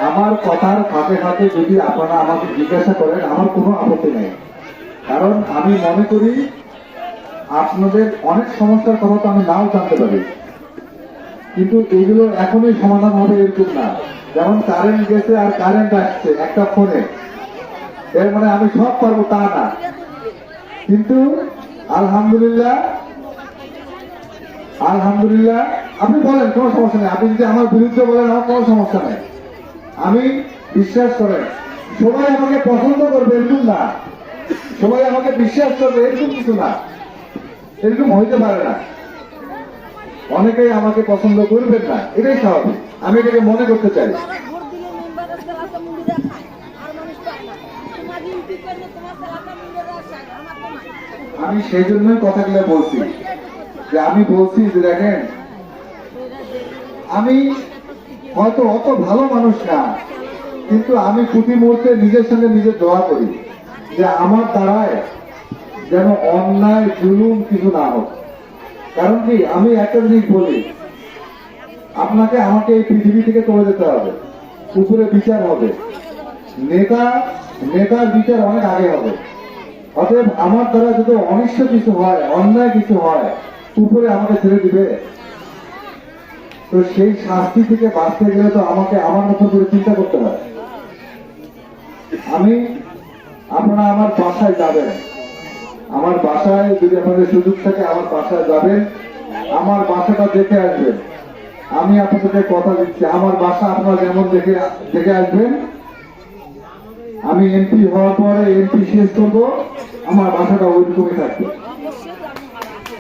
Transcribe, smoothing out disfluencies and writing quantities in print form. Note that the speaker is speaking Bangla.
আমার কথার ফাঁকে ফাঁকে যদি আপনারা আমাকে জিজ্ঞাসা করেন আমার কোনো আপত্তি নেই, কারণ আমি মনে করি আপনাদের অনেক সমস্যার কথা তো আমি নাও জানতে পারি, কিন্তু এইগুলো এখনই সমাধান হবে এরকম না। যেমন কারেন্ট গেছে আর কারেন্ট আসছে একটা ফোনে, এর মানে আমি সব পারবো তা না। কিন্তু আলহামদুলিল্লাহ আলহামদুলিল্লাহ, আপনি বলেন কোনো সমস্যা নেই, আপনি যদি আমার বিরুদ্ধে বলেন আমার কোনো সমস্যা নেই। আমি বিশ্বাস করেন সবাই আমাকে পছন্দ করবে এরকম না, সবাই আমাকে বিশ্বাস করবে এরকম কিছু না, এরকম হইতে পারে না। অনেকেই আমাকে পছন্দ করবেন না, এটাই স্বাভাবিক, আমি এটাকে মনে করতে চাই। আমি সেই জন্যই কথাগুলো বলছি, যে আমি বলছি যে দেখেন আমি হয়তো অত ভালো মানুষ না, কিন্তু আমি প্রতি মুহূর্তে নিজের সঙ্গে নিজে দোয়া করি যে আমার দ্বারায় যেন অন্যায় জুলুম কিছু না হোক। কারণ কি আমি একটা জিনিস বলি, আপনাকে আমাকে এই পৃথিবী থেকে চলে যেতে হবে, উপরে বিচার হবে, নেতার বিচার অনেক আগে হবে। অতএব আমার দ্বারা যদি অনিষ্ট কিছু হয়, অন্যায় কিছু হয়, উপরে আমাকে ছেড়ে দিবে। তো সেই শাস্তি থেকে বাঁচতে গেলে তো আমাকে আমার মতো করে চিন্তা করতে হয়। আপনারা আমার বাসায় যাবেন, আমার বাসায় যদি আপনাদের সুযোগ থাকে আমার বাসায় যাবেন, আমার বাসাটা দেখে আসবেন। আমি আপনাদেরকে কথা দিচ্ছি, আমার বাসা আপনারা যেমন দেখে আসবেন, আমি এমপি হওয়ার পরে এমপি শেষ করবো, আমার বাসাটা ওইরকমই থাকবে।